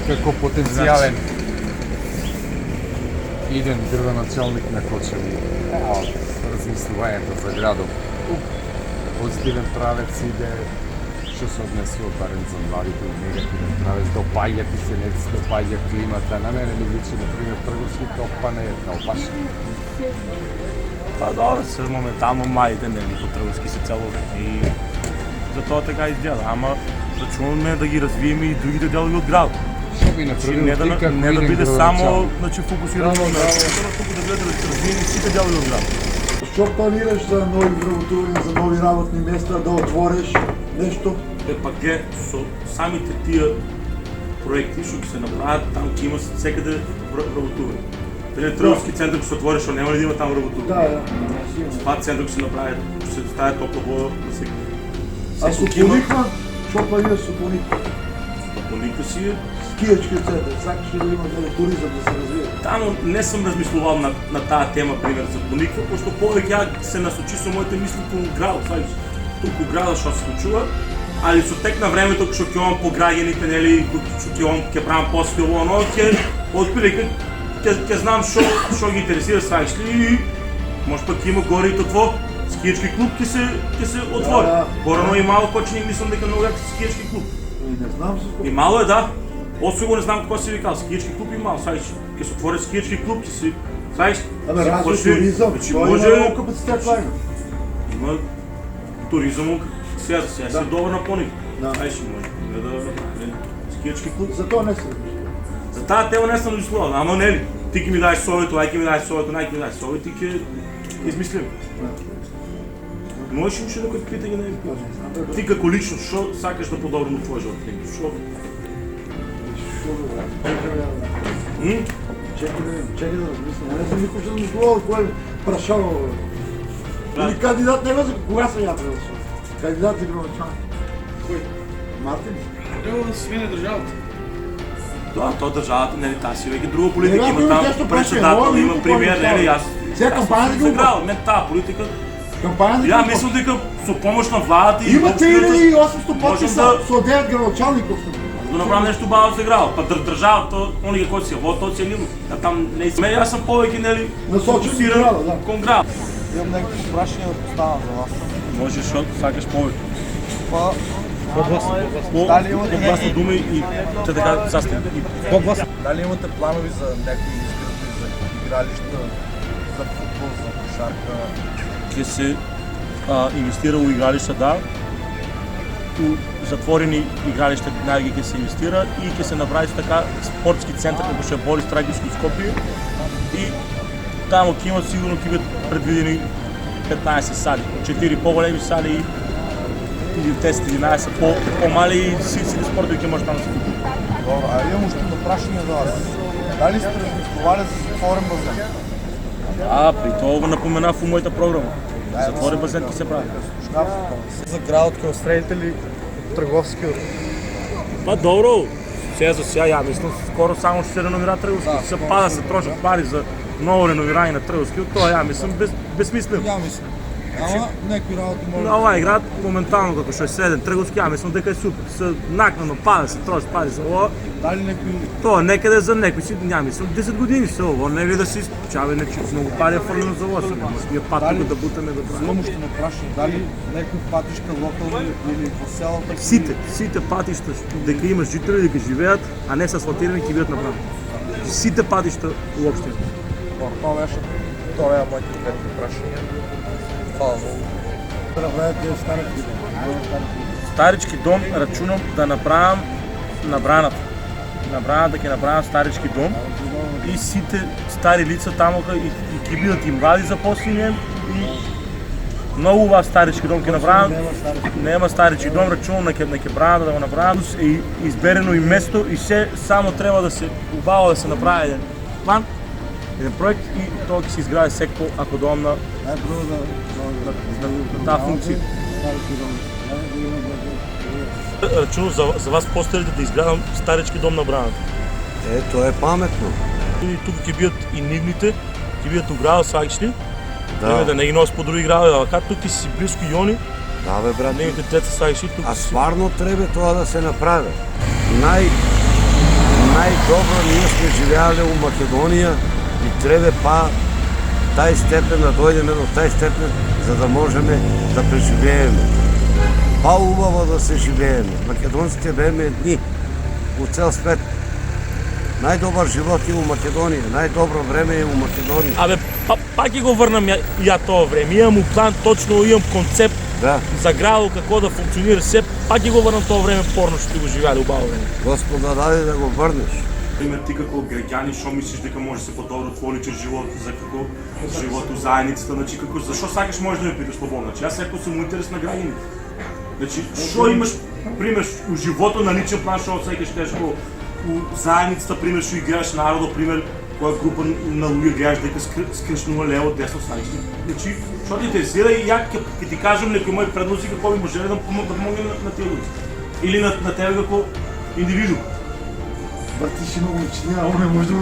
како потенцијален иден градоначалник на Кочево, размислувањето за градот. Позитивен правец иде, што се однесува барем за младите, негативен правец, допаѓа ти се, не ти се допаѓа климата. На мене ми личи, например, Трговски топа не е као баш. Па добро, се моментално мајде, нели, по Трговски се цело и затоа така изгледа, ама рачунаме да ги развиеме и другите делови од градот. Што би направил не ти како не да иден биде само градоначалник? фокусирано на туку да гледа да развиеме сите делови од градот. Што планираш за нови вработувања, за нови работни места, да отвориш нешто? Па ге, со самите тие проекти што ќе се направат, там ќе има секаде вработување. Пред Трговски центар ќе се отвори, што нема ли да има там вработување? Да. Спа центар ќе се направи, ќе се стави топла вода да се. А со Пониква? Што планираш со Пониква? Пониква си Скијачки центар, сакаш ли да има туризам да се развие? Таму не сум размислувал на таа тема, пример, за Пониква, пошто повеќе ја се насочи со моите мисли кон градот, знаеш, туку градот што се случува, али со тек на времето што ќе одам по граѓаните, нели, што ќе одам, ќе правам после ово, оно, ќе отприлика ќе знам што ги интересира, знаеш ли, и може пак има горе и тоа скијачки клуб ќе се отвори. Порано и мало почни мислам дека многу јак скијачки клуб. Не знам се И мало е, да. Освен не знам како се викал, скијачки клуб и мало, знаеш, ќе се отвори скијачки клуб, ќе се, знаеш, Абе, развој туризам, тоа може има капацитет вајна. има туризам, сега се добро на Поник. Да. Знаеш, може да направи скијачки клуб. За тоа не се размислува. За таа тема не сум мислувал, ама нели, ти ќе ми даеш совето, ај ќе ми даеш совето, нај ќе ми даеш совето и ќе измислим. Можеш ли уште некој питање на ти како лично, што сакаш да подобрим во твојот живот? Што? Чекай да размислям. Не съм никога ще размислувал кой прашал. Или кандидат не за кога съм я превършил? Кандидат за градоначалник. Кој? Мартин? Треба да се смени државата. Да, тоа државата, нели, таа си веќе друга политика, Веројатно има има там тешто председател, прашање, има ова премиер, никој не нели, прави. јас. Сега кампањата ги играл, мен таа политика. Кампањата Ја ги мислам дека со помош на владата и Има општината 3800 подписа можем со 9 градоначалников. да направам нешто баво за играл. Па државата, оние кои си во тоа си нивно. Да там не е. Јас сум повеќе, нели, Насочен фокусиран града, да. кон град. Имам некакво прашање да поставам за вас. Можеш што сакаш повеќе. Па, Дали имате гласно думи и че така састим. дали имате планови за някакви изгради, за игралища, за футбол, за кошарка? Ќе се инвестира у игралишта, да. У затворени игралишта најги ќе се инвестира и ќе се направи така спортски центар како што е Борис Трагички у Скопје. И таму ќе имат сигурно ќе бидат предвидени 15 сали, 4 поголеми сали или 10-11 по-мали и сите спортови ќе може таму да се купи. Добро, а имам още едно прашање за вас. Дали сте размислували за затворен базен? При тоа го напоменав у мојата програма. Затворен базен ќе се прави. За градот кој остредите ли Трговски од... Па добро, сега за сега ја мислам скоро само ќе се реновира Трговски. Се пада се трошат пари за ново реновирање на Трговски, тоа ја мислам безсмислено. Ја мислам. Ама некои работи може... На овај град, моментално како што е седен Трговски, ја мислам дека е супер. Се накнано пада се трошат пари за ова. Дали некои... Тоа некаде за некој си, ја мислам 10 години се ово, нели да си чаве многу пари е фрлено за ова, ние пат тука да бутаме да правиме. Имам още едно прашање. Дали некои патишка локални или по селата... Сите патишта дека има жители дека живеат, а не се асфалтирани ќе бидат направени. Сите патишта уопште. Тоа беше тоа моите двете прашања. Фала многу. Правете старички дом. Старички дом рачунам да направам на браната. На браната ќе направам старички дом и сите стари лица таму и ќе бидат и млади запослени и многу убав старички дом ќе направам. Нема старички дом, рачунам на ќе браната да го направам. Е изберено и место и се само треба да се убаво да се направи еден план, еден проект и тоа ќе се изгради секој ако доам на таа функција. Рачунам за вас постелите да изградам старички дом на браната. Тоа е паметно. И тук ќе бидат и нивните, ќе бидат у градот сваќи. Да. Да не ги носат по други градови, а како тук ти си близко и они, Да бе, брат. нивните деца сваќи тук. А стварно треба тоа да се направи. най-добро ние сме живеали у Македонија и треба па тај степен да дојдеме до тај степен за да можеме да преживееме. Па убаво да се живееме. Македонците беме едни у цел свет. Најдобар живот е у Македонија, најдобро време е у Македонија. Абе, пак ќе го врнам ја тоа време. Имам план, точно имам концепт Да, за градот како да функционира се, пак ќе го врнам тоа време порно што го живеале убаво време. Господа даде да го врнеш. Пример, ти како граѓани, што мислиш дека може да се подобри твој личен живот, за како живот у заедницата, значи како зашо сакаш може да ме питаш слободно. Значи јас секој сум интерес на граѓаните. Значи, што имаш пример у животот на личен план што сакаш кажеш како у заедницата, пример што играеш народот, пример која група на луѓе гледаш дека скршнува лево, десно, сајчи. Значи, што ти интересира и ја ќе ти кажам некои мои предлози како би можеле да помогнем на тие луѓе. Или на тебе како индивиду. Брати си много ученя, он не може да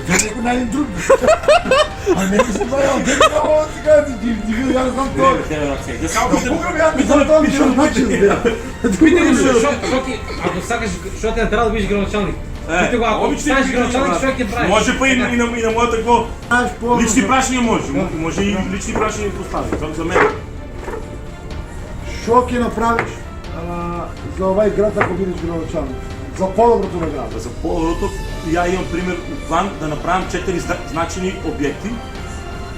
гледай го на един друг. А не се бая, гледай го сега, ти види, я не знам това. Да само Да пукам, я не знам това ми ще начин. Питай го, ако сакаш, што те трябва да бидеш градоначалник? Питай го, ако станеш градоначалник, што ќе правиш? Може па и на моята го Знаеш по... лични прашања може. Може и лични прашања да постави. За мен. Шо ќе направиш за овај град ако бидеш градоначалник? За по-доброто на града. За по-доброто, ја имам пример план да направам 4 значени објекти.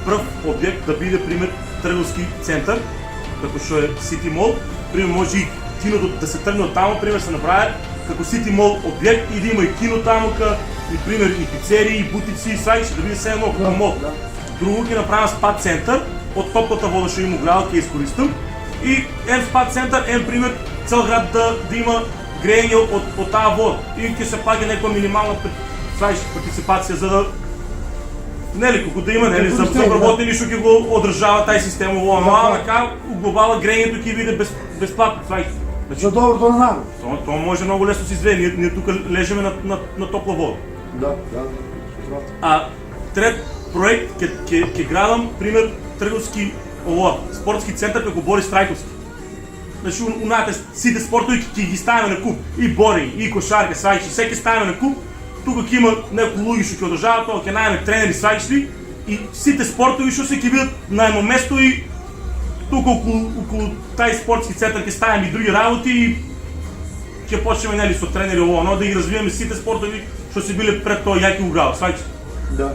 Прв објект да биде пример трговски центар, како што е City Mall. Пример може и киното да се тргне од таму, пример се направи како City Mall објект и да има и кино тамука, и пример и пицерии, и бутици, и сајши, да биде се едно како мол. Друго ќе направам спа центар, од топлата вода што има градот ќе искористам. И ен спа центар, ен пример цел град да има грејење од таа вода. И ќе се плаќа некоја минимална партиципација за да нели колку да има нели за вработени што ќе го одржава тај систем во ама така у глобала грејењето ќе биде бесплатно, сваќаш. За доброто на народ. Тоа може многу лесно се изведе. Ние тука лежеме на топла вода. Да. А трет проект ќе градам пример трговски спортски центар како Борис Трајковски. Значи, унака сите спортови ќе ги ставиме на куп. И бори, и кошарка, сајчи, се ќе ставиме на куп. Тука ќе има некои луѓе што ќе одржаваат тоа, ќе најме тренери, сајчи и сите спортови што се ќе бидат на едно место и тука околу тај спортски центар ќе ставиме и други работи и ќе почнеме нели со тренери ово, да ги развиеме сите спортови што се биле пред тоа јаки у градот, сајчи. Да.